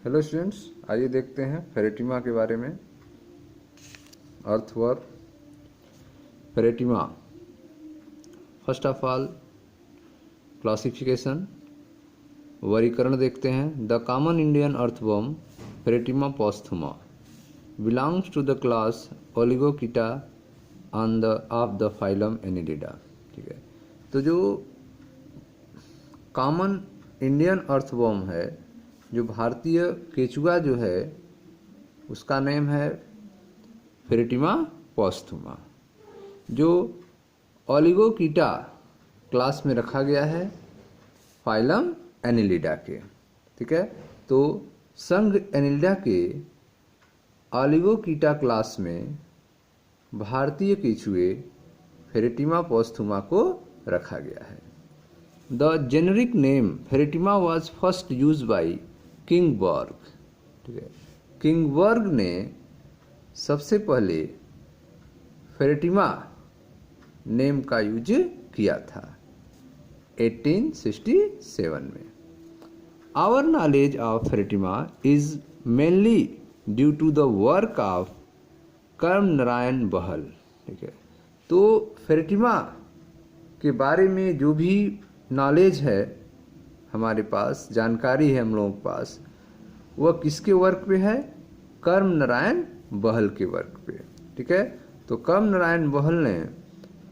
Hello students, आइए देखते हैं फेरेटिमा के बारे में। Earthworm Pheretima, first of all classification वर्गीकरण देखते हैं। The common Indian earthworm Pheretima posthuma belongs to the class Oligochaeta on the of the phylum Annelida. ठीक है, तो जो कॉमन इंडियन अर्थवर्म है, जो भारतीय केचुआ जो है, उसका नेम है फेरेटिमा पोस्थुमा, जो ओलिगोकीटा क्लास में रखा गया है फाइलम एनिलिडा के। ठीक है, तो संघ एनिलिडा के ओलिगोकीटा क्लास में भारतीय केचुए फेरेटिमा पोस्थुमा को रखा गया है। The generic name Pheretima was first use by Kinberg. ठीक है, किंगबर्ग ने सबसे पहले फेरेटिमा नेम का यूज किया था 1867 में। Our knowledge of Pheretima is mainly due to the work of Karm Narayan बहल। ठीक है, तो फेरेटिमा के बारे में जो भी नॉलेज है हमारे पास, जानकारी है हम लोगों के पास, वह किसके वर्क पे है? कर्म नारायण बहल के वर्क पे। ठीक है, तो कर्म नारायण बहल ने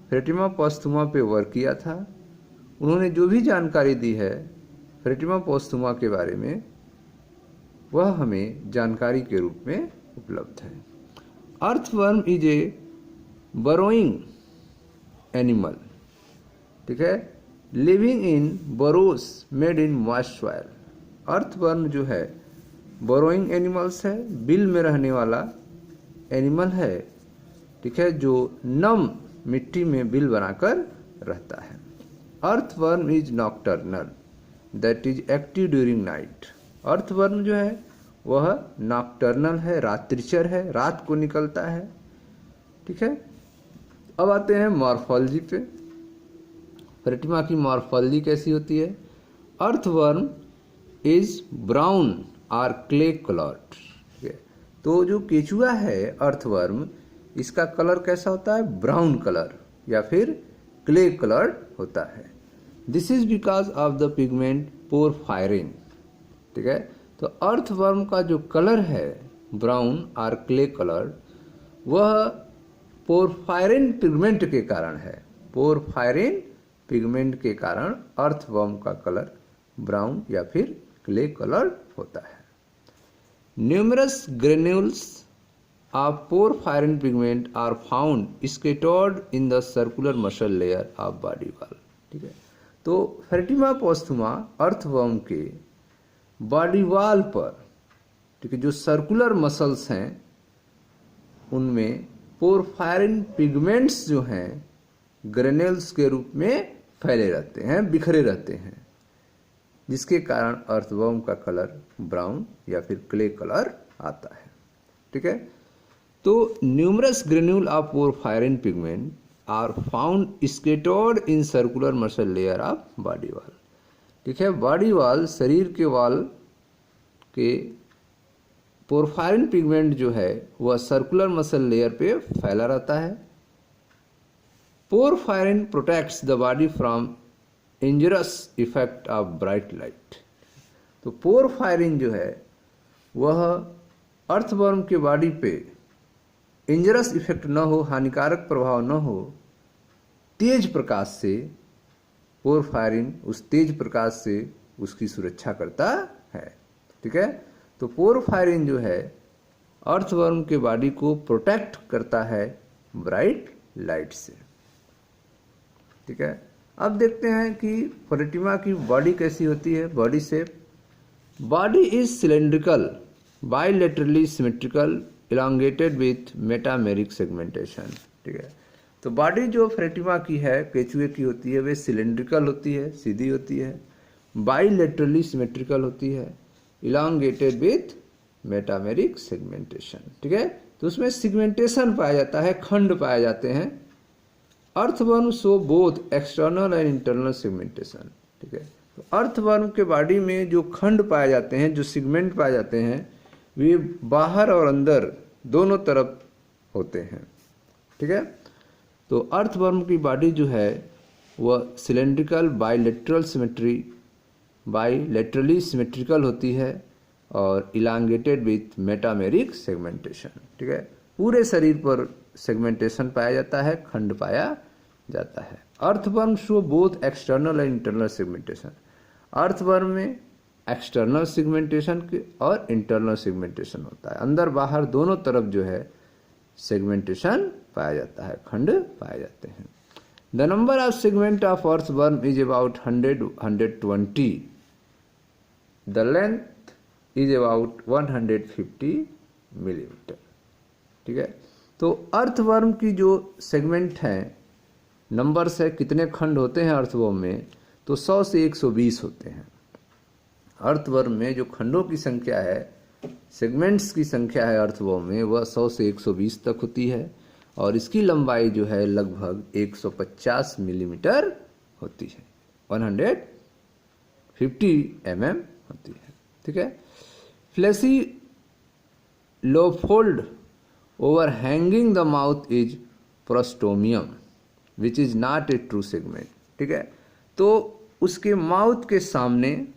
फेरेटिमा पोस्थुमा पे वर्क किया था। उन्होंने जो भी जानकारी दी है फेरेटिमा पोस्थुमा के बारे में, वह हमें जानकारी के रूप में उपलब्ध है। Earthworm is a burrowing animal. ठीक है, living in boroughs made in moist soil. Earthworm जो है बरोइंग एनिमल्स है, बिल में रहने वाला एनिमल है। ठीक है, जो नम मिट्टी में बिल बनाकर रहता है। Earthworm is nocturnal, that is active during night. Earthworm जो है वह नॉक्टर्नल है, रात्रिचर है, रात को निकलता है। ठीक है, अब आते हैं मॉर्फोलॉजी पे। फेरेटिमा की मॉर्फोलॉजी कैसी होती है? अर्थवर्म इज ब्राउन और क्ले कलर्ड। ठीक है, तो जो केचुआ है अर्थवर्म, इसका कलर कैसा होता है? ब्राउन कलर या फिर क्ले कलर्ड होता है। This is because of the pigment porphyrin. ठीक है, तो अर्थवर्म का जो कलर है ब्राउन और क्ले कलर, वह पोरफायरिन पिगमेंट के कारण है। पोरफायरिन पिगमेंट के कारण अर्थवर्म का कलर ब्राउन या फिर क्ले कलर होता है। Numerous granules of porphyrin pigment are found scattered in the circular muscle layer of body wall. ठीक है, तो फेरेटिमा पोस्थुमा अर्थवर्म के बॉडी वॉल पर, ठीक है, जो सर्कुलर मसल्स हैं उनमें पोरफायरिन पिगमेंट्स जो हैं ग्रेन्यूल्स के रूप में फैले रहते हैं, बिखरे रहते हैं, जिसके कारण अर्थवर्म का कलर ब्राउन या फिर क्ले कलर आता है। ठीक है, तो numerous granule of porphyrin pigment are found scattered in circular muscle layer of body wall. ठीक है, बॉडी वॉल, शरीर के वॉल के पोरफायरिन पिगमेंट जो है वह सर्कुलर मसल लेयर पे फैला रहता है। Porphyrin protects the body from injurious effect of bright light. तो पोरफायरिन जो है वह अर्थवर्म के बॉडी पे इंजरियस इफेक्ट न हो, हानिकारक प्रभाव न हो, तेज प्रकाश से पोरफायरिन उस तेज प्रकाश से उसकी सुरक्षा करता है। ठीक है, तो पोरफायरिन जो है अर्थवर्म के बॉडी को प्रोटेक्ट करता है ब्राइट लाइट से। ठीक है, अब देखते हैं कि फेरेटिमा की बॉडी कैसी होती है। Body shape, body is cylindrical, bilaterally symmetrical, elongated with metameric segmentation. ठीक है, तो बॉडी जो फेरेटिमा की है, केचुए की होती है, वे सिलेंड्रिकल होती है, सीधी होती है, बाइलेटरली सिमेट्रिकल होती है, इलांगेटेड विथ मेटामेरिक सेगमेंटेशन। ठीक है, तो उसमें सेगमेंटेशन पाया जाता है, खंड पाए जाते हैं। Earthworm show both external and internal segmentation. ठीक है, तो अर्थवर्म के बॉडी में जो खंड पाए जाते हैं, जो सेगमेंट पाए जाते हैं, वे बाहर और अंदर दोनों तरफ होते हैं। ठीक है, तो अर्थवर्म की बॉडी जो है वह सिलेंड्रिकल बाइलेटरली सिमेट्रिकल होती है और इलांगेटेड विथ मेटामेरिक सेगमेंटेशन। ठीक है, पूरे शरीर पर सेगमेंटेशन पाया जाता है, खंड पाया जाता है। Earthworm show both external and internal segmentation. Earthworm में एक्सटर्नल सेगमेंटेशन और इंटरनल सेगमेंटेशन होता है, अंदर बाहर दोनों तरफ जो है सेगमेंटेशन पाया जाता है, खंड पाए जाते हैं। The number of segment of earthworm is about 120। The length is about 150 millimetre. ठीक है, तो अर्थवर्म की जो सेगमेंट हैं, नंबर्स है कितने खंड होते हैं अर्थवर्म में, तो 100 से 120 होते हैं। अर्थवर्म में जो खंडों की संख्या है, सेगमेंट्स की संख्या है अर्थवर्म में, वह 100 से 120 तक होती है और इसकी लंबाई जो है लगभग 150 मिलीमीटर होती है, 150 mm होती है। ठीक है, fleshy lobe fold overhanging the mouth is prostomium which is not a true segment. ठीक है, तो उसके माउथ के सामने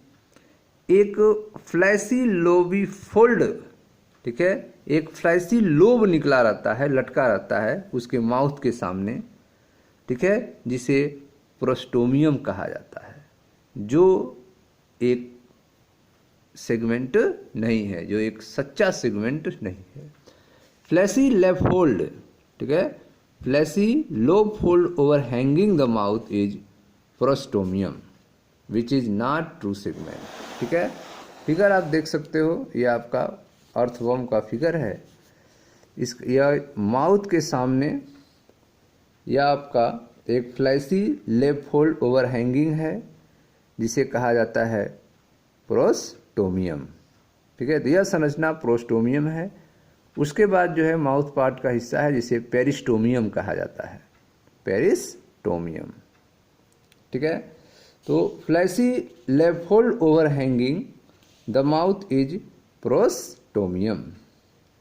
एक फ्लैशी लोबी फोल्ड, ठीक है, एक फ्लैशी लोब निकला रहता है, लटका रहता है उसके माउथ के सामने। ठीक है, जिसे प्रोस्टोमियम कहा जाता है, जो एक सेगमेंट नहीं है, जो एक सच्चा सेगमेंट नहीं है। फ्लैशी लेफ्ट फोल्ड, ठीक है, fleshy lobe fold overhanging the mouth is prostomium which is not true segment. ठीक है, फिगर आप देख सकते हो, ये आपका अर्थवर्म का फिगर है। इस यह माउथ के सामने यह आपका एक फ्लैशी लेफ्ट फोल्ड ओवरहैंगिंग है, जिसे कहा जाता है प्रोस्टोमियम। ठीक है, तो यह संरचना प्रोस्टोमियम है। उसके बाद जो है माउथ पार्ट का हिस्सा है जिसे पेरिस्टोमियम कहा जाता है, पेरिस्टोमियम। ठीक है, तो fleshy left fold overhanging the mouth is prostomium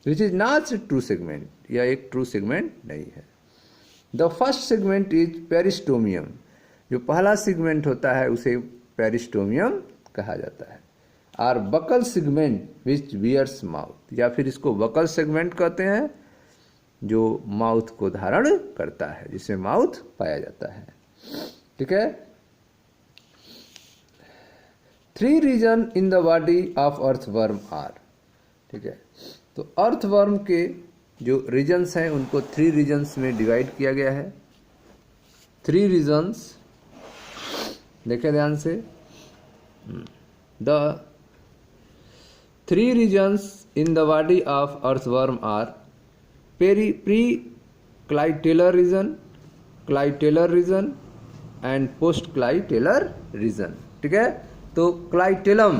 which is not a true segment, यह एक ट्रू सेगमेंट नहीं है। The first segment is peristomium, जो पहला सेगमेंट होता है उसे पेरिस्टोमियम कहा जाता है। Or buccal segment which bears mouth, या फिर इसको बकल सेगमेंट कहते हैं, जो माउथ को धारण करता है, जिसमें माउथ पाया जाता है। ठीक है, 3 region in the body of earthworm are. ठीक है, तो अर्थवर्म के जो रीजन्स हैं उनको 3 रीजन्स में डिवाइड किया गया है। 3 रीजन्स देखें ध्यान से। The 3 regions in the body of earthworm are pre clitellar region, clitellar region and post clitellar region. ठीक है, तो क्लाइटेलम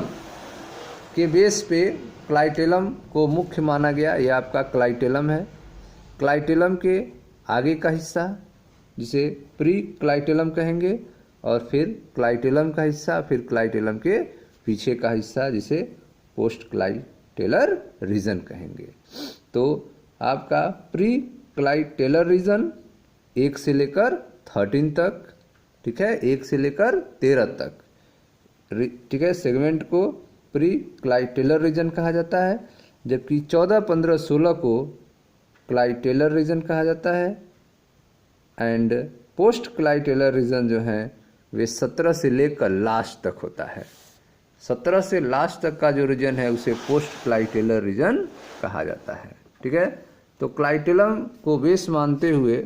के बेस पे क्लाइटेलम को मुख्य माना गया, यह आपका क्लाइटेलम है। क्लाइटेलम के आगे का हिस्सा जिसे प्री क्लाइटेलम कहेंगे, और फिर क्लाइटेलम का हिस्सा, फिर क्लाइटेलम के पीछे का हिस्सा जिसे पोस्ट क्लाइटेलर रीजन कहेंगे। तो आपका प्री क्लाइटेलर रीजन 1 से लेकर 13 तक, ठीक है, 1 से लेकर 13 तक। ठीक है, सेगमेंट को प्री क्लाइटेलर रीजन कहा जाता है, जबकि 14, 15, 16 को क्लाइटेलर रीजन कहा जाता है। एंड पोस्ट क्लाइटेलर रीजन जो है वे 17 से लेकर लास्ट तक होता है। 17 से लास्ट तक का जो रीजन है उसे पोस्ट क्लाइटेलर रीजन कहा जाता है। ठीक है, तो क्लाइटेलम को बेस मानते हुए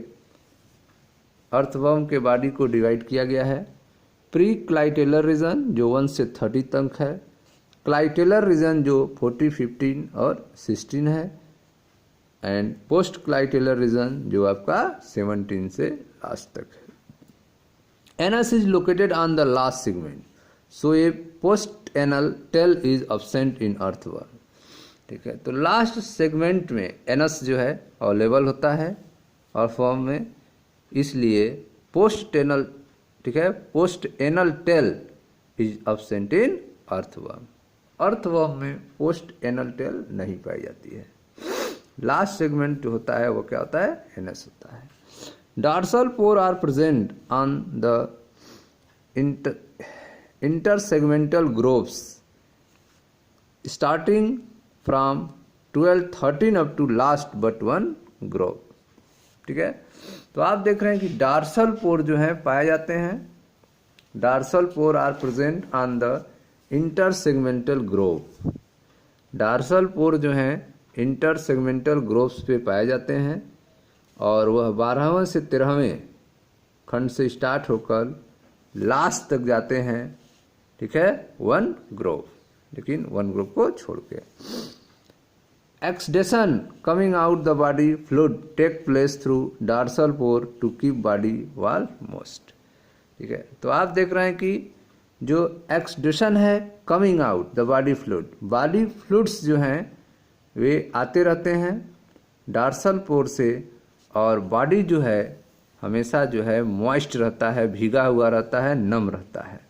अर्थवर्म के बॉडी को डिवाइड किया गया है। प्री क्लाइटेलर रीजन जो 1 से 30 तक है, क्लाइटेलर रीजन जो 40, 15 और 16 है, एंड पोस्ट क्लाइटेलर रीजन जो आपका 17 से लास्ट तक है। Anus is located on the last segment, so A post anal tail is absent in earthworm. ठीक है, तो लास्ट सेगमेंट में एनस जो है अवेलेबल होता है अर्थवर्म में, इसलिए पोस्ट एनल, ठीक है, post anal tail is absent in earthworm. Earthworm में पोस्ट एनल टेल नहीं पाई जाती है। लास्ट सेगमेंट जो होता है वो क्या होता है, एनस होता है। Dorsal pore are present on the intersegmental grooves starting from 12-13 up to last but one groove. ठीक है, तो आप देख रहे हैं कि डार्सल पोर जो है पाए जाते हैं। Dorsal pore are present on the intersegmental groove. Dorsal pore जो हैं इंटरसेगमेंटल ग्रोव्स पे पाए जाते हैं और वह 12वें से 13वें खंड से स्टार्ट होकर लास्ट तक जाते हैं। ठीक है, वन ग्रोव, लेकिन वन ग्रोव को छोड़ के। Exudation coming out the body fluid take place through dorsal pore to keep body wall moist. ठीक है, तो आप देख रहे हैं कि जो एक्सडेशन है coming out the body fluid, body fluids जो हैं वे आते रहते हैं डार्सल पोर से और बॉडी जो है हमेशा जो है मॉइस्ट रहता है, भीगा हुआ रहता है, नम रहता है।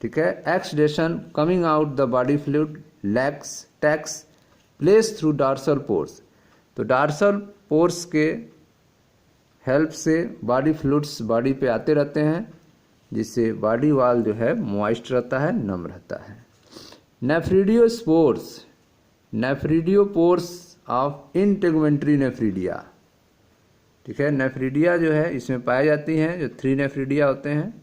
ठीक है, exudation coming out the body fluid लैक्स takes place through dorsal pores. तो डार्सल पोर्स के हेल्प से बॉडी फ्लूइड्स बॉडी पे आते रहते हैं जिससे बॉडी वॉल जो है मॉइस्ट रहता है, नम रहता है। नेफ्रिडियोस्पोर्स, नेफ्रिडियोपोर्स ऑफ इंटेगुमेंट्री नेफ्रीडिया। ठीक है, नेफ्रीडिया जो है इसमें पाई जाती हैं, जो 3 नेफ्रीडिया होते हैं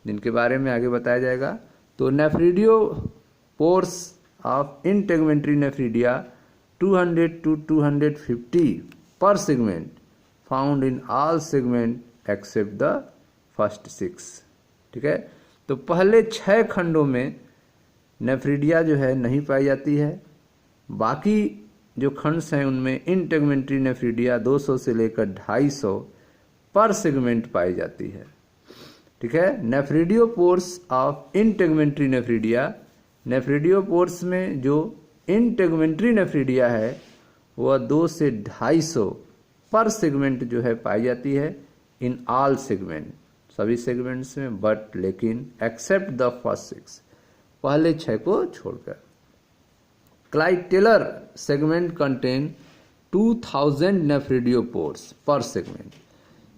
जिनके बारे में आगे बताया जाएगा। तो nephridiopores of integumentary nephridia 200 to 250 per segment found in all segment except the first 6। ठीक है, तो पहले 6 खंडों में नेफ्रीडिया जो है नहीं पाई जाती है, बाकी जो खंड्स हैं उनमें इंटेगुमेंट्री नेफ्रीडिया 200 से लेकर 250 पर सेगमेंट पाई जाती है। ठीक है, नेफ्रिडियोपोर्स ऑफ इंटेगुमेंट्री नेफ्रीडिया, नेफ्रिडियोपोर्स में जो इंटेगुमेंट्री नेफ्रीडिया है वह 2 से 250 पर सेगमेंट जो है पाई जाती है इन ऑल सेगमेंट, सभी सेगमेंट्स में, बट लेकिन एक्सेप्ट द फर्स्ट 6, पहले 6 को छोड़कर। क्लाइटेलर सेगमेंट कंटेन 2000 नेफ्रिडियोपोर्स पर सेगमेंट।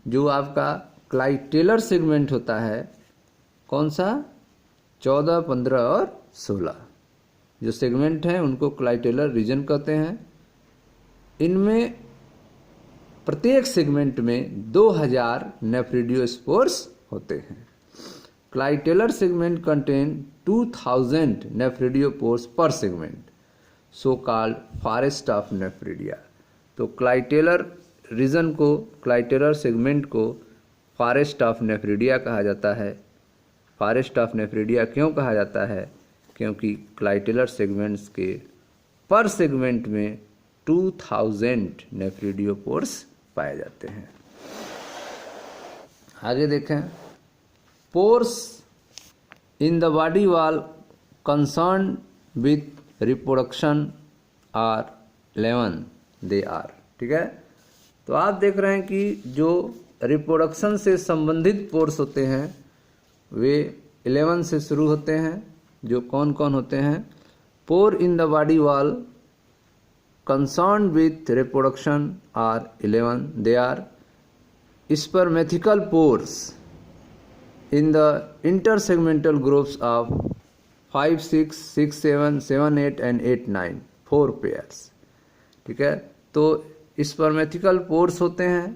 जो आपका क्लाइटेलर सेगमेंट होता है कौन सा, 14, 15 और 16 जो सेगमेंट हैं उनको क्लाइटेलर रीजन कहते हैं। इनमें प्रत्येक सेगमेंट में 2000 नेफ्रिडियोस्पोर्स होते हैं। क्लाइटेलर सेगमेंट कंटेन 2000 नेफ्रिडियोपोर्स पर segment, so called forest of nephridia. तो क्लाइटेलर रीजन को, क्लाइटेलर सेगमेंट को फॉरेस्ट ऑफ नेफ्रीडिया कहा जाता है। फॉरेस्ट ऑफ नेफ्रीडिया क्यों कहा जाता है, क्योंकि क्लाइटेलर सेगमेंट्स के पर सेगमेंट में 2000 नेफ्रिडियोपोर्स पाए जाते हैं। आगे देखें, pores in the body wall concern with reproduction are 11 they are. ठीक है, तो आप देख रहे हैं कि जो रिप्रोडक्शन से संबंधित पोर्स होते हैं वे 11 से शुरू होते हैं। जो कौन कौन होते हैं, pore in the body wall concerned with reproduction are 11. They are spermatical pores in the intersegmental grooves of 5, 6, 6, 7, 7, 8 and 8, 9, 4 pairs. ठीक है, तो स्पर्मेथिकल पोर्स होते हैं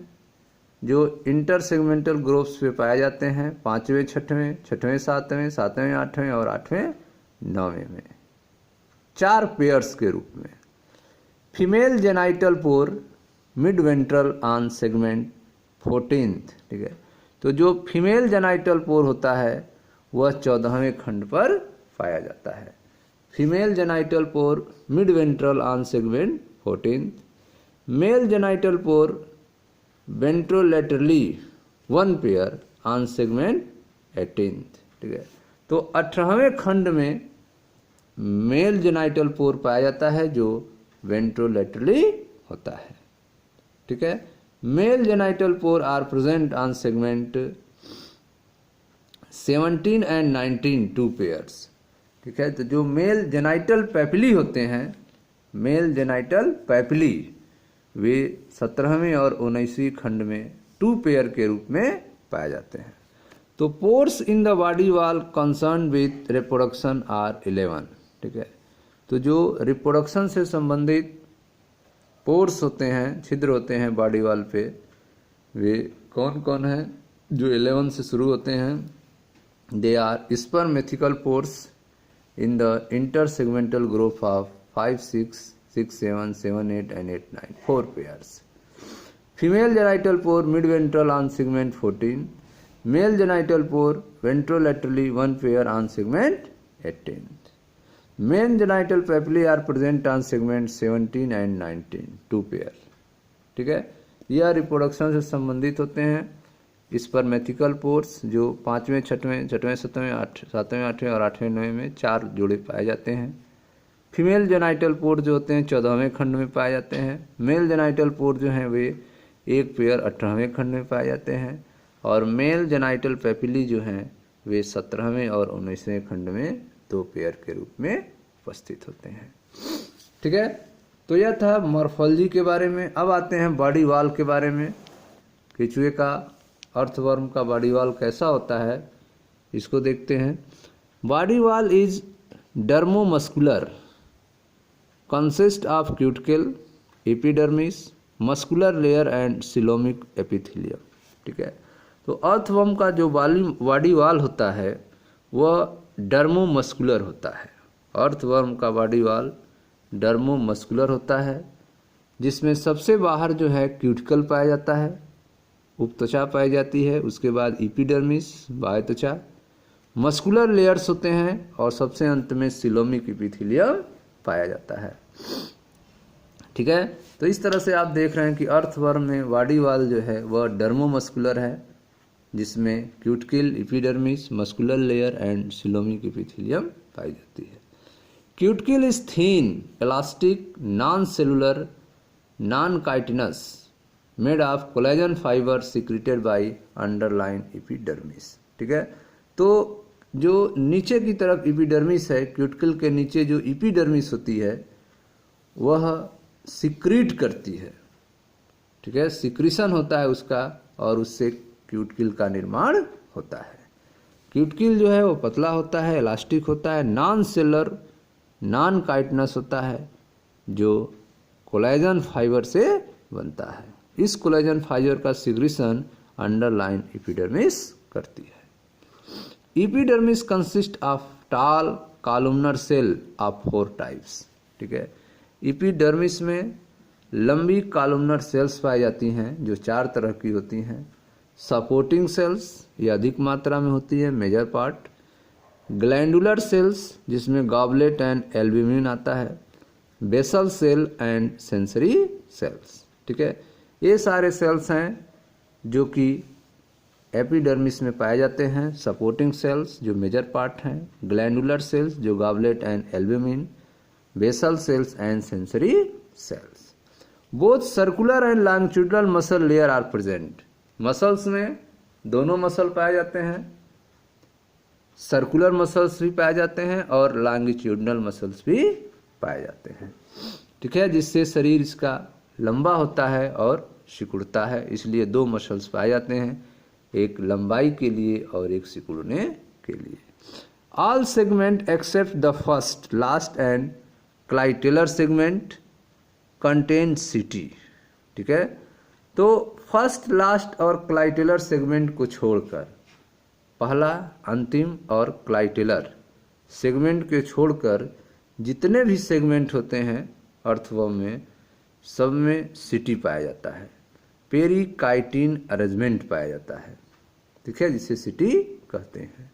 जो इंटरसेगमेंटल ग्रोव्स पे पाए जाते हैं 5वें, 6वें, 6वें, 7वें, 7वें, 8वें और 8वें, 9वें में 4 पेयर्स के रूप में। Female genital pore mid ventral on segment 14th। ठीक है, तो जो फीमेल जेनाइटल पोर होता है वह 14वें खंड पर पाया जाता है। Female genital pore mid ventral on segment 14th। Male genital pore ventrolaterally 1 pair on segment 18th। ठीक है, तो 18वें खंड में मेल जेनाइटल पोर पाया जाता है जो वेंट्रोलेटरली होता है। ठीक है, male genital pore are present on segment 17 and 19 2 pairs. ठीक है, तो जो मेल जेनाइटल पैपिली होते हैं, मेल जेनाइटल पैपिली, वे 17वें और 19वीं खंड में 2 पेयर के रूप में पाए जाते हैं। तो pores in the body wall concern with reproduction are 11। ठीक है, तो जो रिप्रोडक्शन से संबंधित पोर्स होते हैं, छिद्र होते हैं बॉडी वॉल पे, वे कौन कौन हैं? जो 11 से शुरू होते हैं। They are spermathecal pores in the intersegmental group of 5, 6, 6, 7, 7, 8 and 8, 9 4 pairs. Female genital pore mid-ventral on segment 14. Male genital pore ventrolaterally 1 pair on segment 18. Male genital papillae are present on segment 17 and 19 2 pair. ठीक है, यह reproduction से संबंधित होते हैं। स्पर्मेथिकल pores जो 5वें, 6वें, 7वें, 7वें, 8वें और 8वें, 9वें में 4 जोड़े पाए जाते हैं। फीमेल जेनाइटल पोर जो होते हैं 14वें खंड में पाए जाते हैं। मेल जेनाइटल पोर जो हैं वे 1 पेयर 18वें खंड में पाए जाते हैं। और मेल जेनाइटल पैपिली जो हैं वे 17वें और 19वें खंड में 2 पेयर के रूप में उपस्थित होते हैं। ठीक है, तो यह था मॉर्फोलॉजी के बारे में। अब आते हैं बॉडी वॉल के बारे में। केचुए का, अर्थवर्म का बॉडी वॉल कैसा होता है, इसको देखते हैं। Body wall is dermomuscular, consist of cuticle, epidermis, muscular layer and coelomic epithelium. ठीक है, तो अर्थवर्म का जो बॉडी वॉल होता है वह डर्मोमस्कुलर होता है। अर्थवर्म का बॉडी वॉल डर्मोमस्कुलर होता है, जिसमें सबसे बाहर जो है क्यूटिकल पाया जाता है, उपत्वचा पाई जाती है, उसके बाद एपिडर्मिस बाह्य त्वचा, मस्कुलर लेयर्स होते हैं और सबसे अंत में सिलोमिक एपिथेलियम पाया जाता है। ठीक है, तो इस तरह से आप देख रहे हैं कि अर्थवर्म में बॉडी वॉल जो है वह डर्मोमस्कुलर है, जिसमें cuticle, epidermis, muscular layer and coelomic epithelium पाई जाती है। Cuticle is thin, elastic, non cellular, non chitinous, made of collagen fibre secreted by underline epidermis. ठीक है, तो जो नीचे की तरफ एपिडर्मिस है, क्यूटिकल के नीचे जो एपिडर्मिस होती है वह सिक्रीट करती है। ठीक है, सिक्रीशन होता है उसका और उससे क्यूटिकल का निर्माण होता है। क्यूटिकल जो है वो पतला होता है, इलास्टिक होता है, नॉन सेलुलर, नॉन काइटिनस होता है, जो कोलेजन फाइबर से बनता है। इस कोलेजन फाइबर का सिक्रीशन अंडरलाइन एपिडर्मिस करती है। एपिडर्मिस कंसिस्ट ऑफ टाल कॉलमनर सेल ऑफ 4 टाइप्स। ठीक है, एपिडर्मिस में लंबी कॉलमनर सेल्स पाई जाती हैं जो 4 तरह की होती हैं। सपोर्टिंग सेल्स, ये अधिक मात्रा में होती है, मेजर पार्ट। ग्लैंडुलर सेल्स, जिसमें गॉबलेट एंड एल्ब्यूमिन आता है। Basal cell and sensory cells. ठीक है, ये सारे सेल्स हैं जो कि एपिडर्मिस में पाए जाते हैं। सपोर्टिंग सेल्स जो मेजर पार्ट हैं, ग्लैंडुलर सेल्स जो goblet and albumin, basal cells and sensory cells. Both circular and longitudinal muscle layer are present. Muscles में दोनों मसल पाए जाते हैं, सर्कुलर मसल्स भी पाए जाते हैं और लॉन्गिट्यूडनल मसल्स भी पाए जाते हैं। ठीक है, जिससे शरीर इसका लंबा होता है और सिकुड़ता है, इसलिए 2 मसल्स पाए जाते हैं, एक लंबाई के लिए और एक सिकुड़ने के लिए। All segment except the first, last and clitellar segment contain setae. ठीक है, तो फर्स्ट, लास्ट और क्लाइटेलर सेगमेंट को छोड़कर, पहला, अंतिम और क्लाइटेलर सेगमेंट के छोड़कर जितने भी सेगमेंट होते हैं अर्थवर्म में, सब में सीटी पाया जाता है। पेरिकाइटिन अरेंजमेंट पाया जाता है। ठीक है, जिसे सीटी कहते हैं।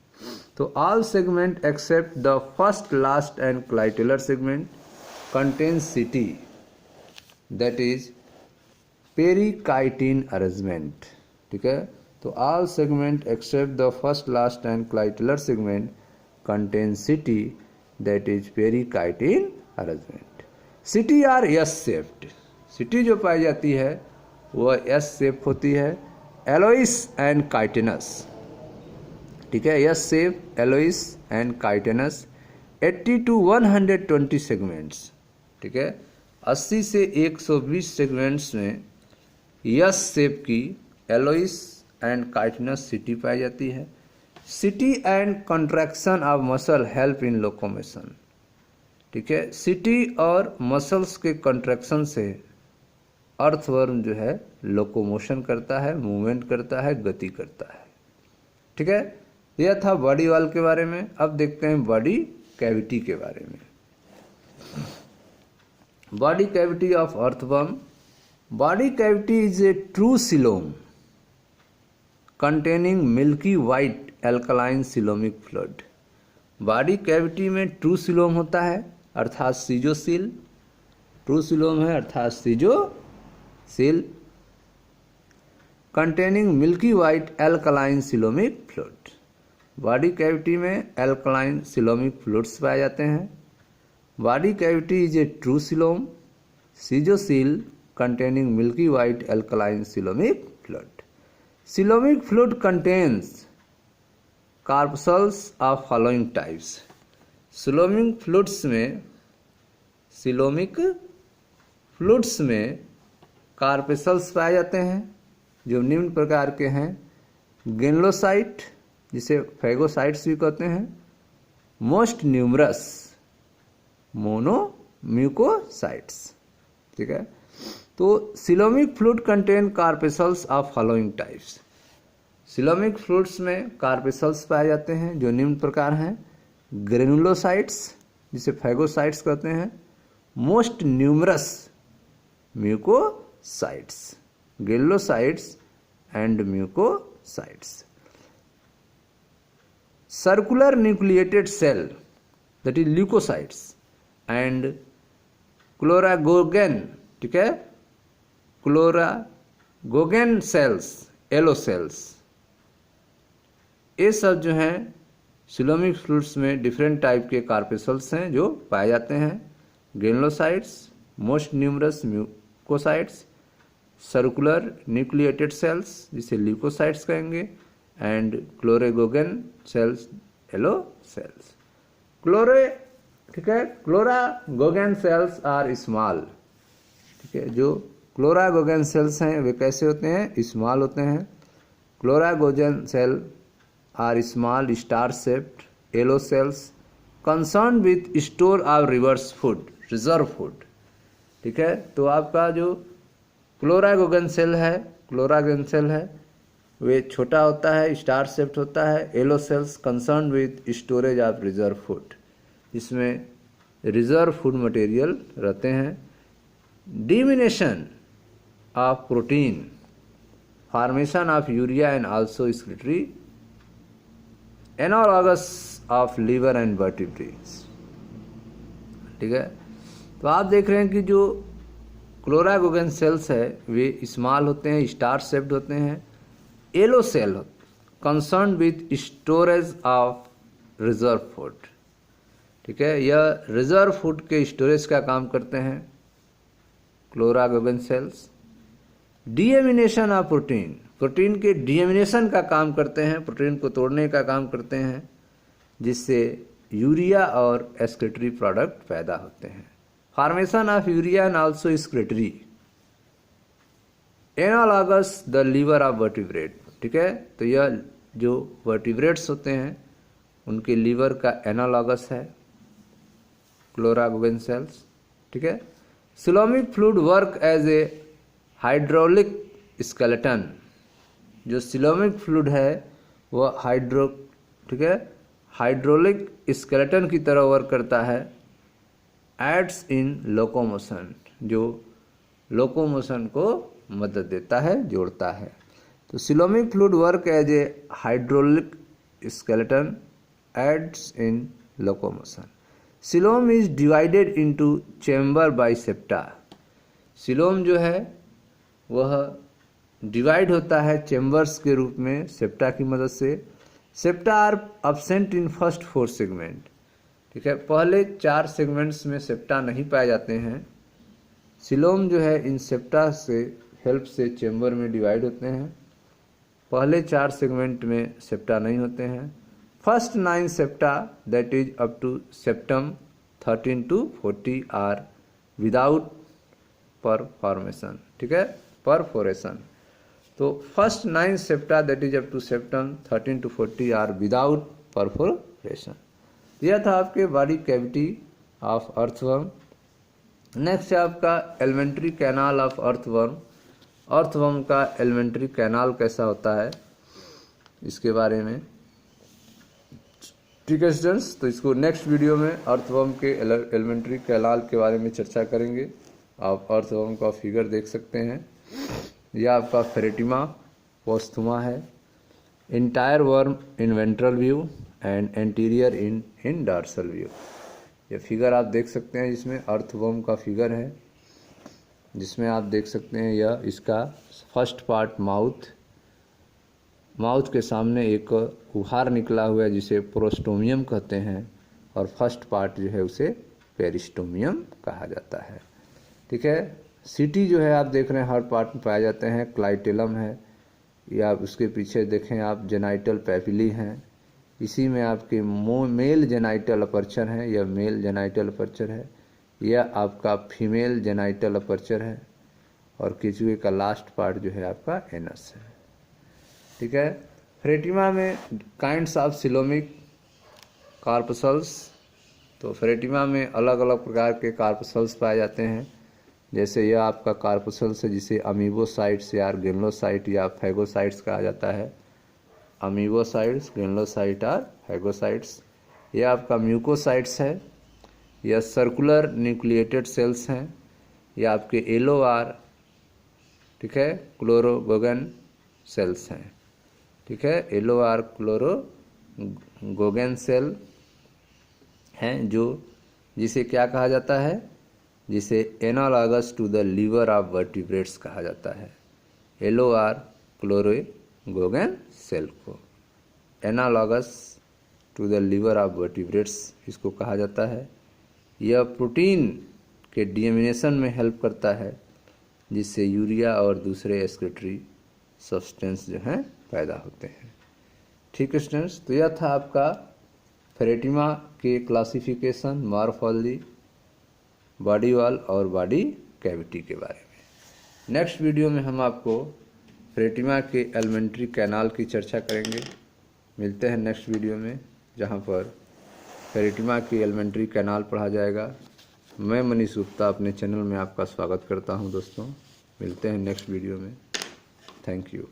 तो all segment except the first, last and clitellar segment contain setae, that is perichaetine arrangement. ठीक है, तो all segment except the first, last and clitellar segment contain setae, that is perichaetine arrangement. Setae are S shaped. Setae जो पाई जाती है वह S shape होती है। एलोइस and chitinous, ठीक है। यस सेफ, एलोइस एंड काइटेनस 80 to 120 सेगमेंट्स, ठीक है। 80 से 120 सेगमेंट्स में यस सेप की, एलोइस एंड काइटिनस सिटी पाई जाती है। City and contraction of muscle help in locomotion, ठीक है। सिटी और मसल्स के कंट्रैक्शन से अर्थवर्म जो है लोकोमोशन करता है, मूवमेंट करता है, गति करता है, ठीक है। यह था बॉडी वॉल के बारे में। अब देखते हैं बॉडी कैविटी के बारे में। Body cavity of earthworm. Body cavity is a true coelom containing milky white alkaline coelomic fluid। Body cavity में ट्रू सिलोम होता है अर्थात सीजोसील, ट्रू सिलोम है अर्थात सीजोसील, containing milky white alkaline coelomic fluid. Body cavity में एल्कलाइन सिलोमिक फ्लूइड्स पाए जाते हैं। Body cavity is a true coelom सीजोसील containing milky white alkaline coelomic fluid. Coelomic fluid contains corpuscles of following types। coelomic fluids में corpuscles पाए जाते हैं जो निम्न प्रकार के हैं। ग्रेनुलोसाइट, जिसे फैगोसाइट्स भी कहते हैं। मोस्ट न्यूमरस मोनोम्यूकोसाइट्स, ठीक है। तो coelomic fluid contain corpuscles of following types. Coelomic fluids में कार्पेसल्स पाए जाते हैं जो निम्न प्रकार हैं। ग्रेनुलोसाइट्स, जिसे फैगोसाइट्स कहते हैं। Most numerous mucocytes, granulocytes and mucocytes. Circular nucleated cell, that is leucocytes and chloragogen, ठीक है, क्लोरागोगेन सेल्स, एलो सेल्स, ये सब जो हैं सिलोमिक फ्लूइड्स में डिफरेंट टाइप के कार्पेसल्स हैं जो पाए जाते हैं। Granulocytes, most numerous mucocytes, circular nucleated cells जिसे ल्यूकोसाइट्स कहेंगे, and chloragogen cells, yellow cells. ठीक है, क्लोरागोगेन सेल्स आर स्मॉल, ठीक है। जो क्लोरागोगेन सेल्स हैं वे कैसे होते हैं? स्मॉल होते हैं। Chloragogen cell are small star shaped yellow cells concern with store of reverse food, reserve food, ठीक है। तो आपका जो क्लोरागोगेन सेल है वे छोटा होता है, स्टार शेप्ड होता है। Yellow cells concern with storage of reserve food, जिसमें रिजर्व फूड मटेरियल रहते हैं। Deamination of protein, formation of urea and also excretory, analogous of liver and vertebrates, ठीक है। तो आप देख रहे हैं कि जो क्लोरागोगेन सेल्स है वे स्मॉल होते हैं, स्टार शेप्ड होते हैं। Yellow cell concern with storage of reserve food, ठीक है। यह रिजर्व फूड के स्टोरेज का काम करते हैं chloragogen cells. Deamination of protein, protein के डीएमिनेशन का काम करते हैं, प्रोटीन को तोड़ने का काम करते हैं, जिससे यूरिया और एक्सक्रीटरी प्रोडक्ट पैदा होते हैं। Formation of urea and also excretory, analogous the liver of vertebrate, ठीक है। तो यह जो वर्टिब्रेट्स होते हैं उनके लीवर का एनालॉगस है क्लोरागोगेन सेल्स, ठीक है। Coelomic fluid work as a hydraulic skeleton, जो सिलोमिक फ्लूइड है वह ठीक है, हाइड्रोलिक स्केलेटन की तरह वर्क करता है। एड्स इन लोकोमोशन, जो लोकोमोशन को मदद देता है, जोड़ता है। तो coelomic fluid work as a hydraulic skeleton, aids in locomotion. Coelom is divided into chamber by septa, coelom जो है वह डिवाइड होता है चैम्बर्स के रूप में सेप्टा की मदद से। Septa are absent in first 4 segment, ठीक है। पहले 4 सेगमेंट्स में सेप्टा नहीं पाए जाते हैं। सिलोम जो है इन सेप्टा से हेल्प से चैम्बर में डिवाइड होते हैं। पहले 4 सेगमेंट में सेप्टा नहीं होते हैं। First 9 septa that is up to septum 13 to 40 are without perforation, ठीक है, परफोरेशन। तो first 9 septa that is up to septum 13 to 40 are without perforation. यह था आपके body cavity of earthworm. Next है आपका alimentary canal of earthworm. Earthworm का alimentary canal कैसा होता है इसके बारे में, ठीक है स्टूडेंट्स। तो इसको नेक्स्ट वीडियो में अर्थवर्म के एलिमेंट्री कैनाल के बारे में चर्चा करेंगे। आप अर्थवर्म का फिगर देख सकते हैं। यह आपका फेरेटिमा पोस्थुमा है। Entire worm in ventral view and anterior in dorsal view. ये फिगर आप देख सकते हैं, जिसमें अर्थवर्म का फिगर है, जिसमें आप देख सकते हैं यह इसका फर्स्ट पार्ट माउथ के सामने एक उभार निकला हुआ है जिसे प्रोस्टोमियम कहते हैं, और फर्स्ट पार्ट जो है उसे पेरिस्टोमियम कहा जाता है, ठीक है। सीटी जो है आप देख रहे हैं हर पार्ट में पाए जाते हैं। क्लाइटेलम है, या उसके पीछे देखें आप जेनाइटल पैपिली हैं। इसी में आपके मेल जेनाइटल अपर्चर है, यह मेल जेनाइटल अपर्चर है। यह आपका फीमेल जेनाइटल अपर्चर है, और केचुए का लास्ट पार्ट जो है आपका एनस है, ठीक है। फेरेटिमा में काइंड्स ऑफ सिलोमिक कार्पसल्स। तो फेरेटिमा में अलग अलग प्रकार के कार्पसल्स पाए जाते हैं। जैसे यह आपका कार्पसल्स है जिसे अमीबोसाइट्स या ग्रेनुलोसाइट या फैगोसाइट्स कहा जाता है। अमीबोसाइट्स, ग्रेनुलोसाइट और फैगोसाइट्स। यह आपका म्यूकोसाइट्स है। यह सर्कुलर न्यूक्लिएटेड सेल्स हैं। यह आपके एलोआर, ठीक है, क्लोरोगोगन सेल्स हैं, ठीक है। एलोआर क्लोरोगोगन सेल हैं, जो जिसे क्या कहा जाता है, जिसे analogous to the liver of vertebrates कहा जाता है। एलोआर क्लोरोगोगन सेल को analogous to the liver of vertebrates इसको कहा जाता है। यह प्रोटीन के डीएमिनेशन में हेल्प करता है, जिससे यूरिया और दूसरे एक्सक्रीटरी सब्सटेंस जो हैं पैदा होते हैं, ठीक है स्टूडेंट्स। तो यह था आपका फेरेटिमा के क्लासिफिकेशन, मॉर्फोलॉजी, बॉडी वॉल और बॉडी कैविटी के बारे में। नेक्स्ट वीडियो में हम आपको फेरेटिमा के एलिमेंट्री कैनाल की चर्चा करेंगे। मिलते हैं नेक्स्ट वीडियो में, जहां पर फेरेटिमा की एलिमेंट्री कैनाल पढ़ा जाएगा। मैं मनीष गुप्ता अपने चैनल में आपका स्वागत करता हूं दोस्तों। मिलते हैं नेक्स्ट वीडियो में। Thank you.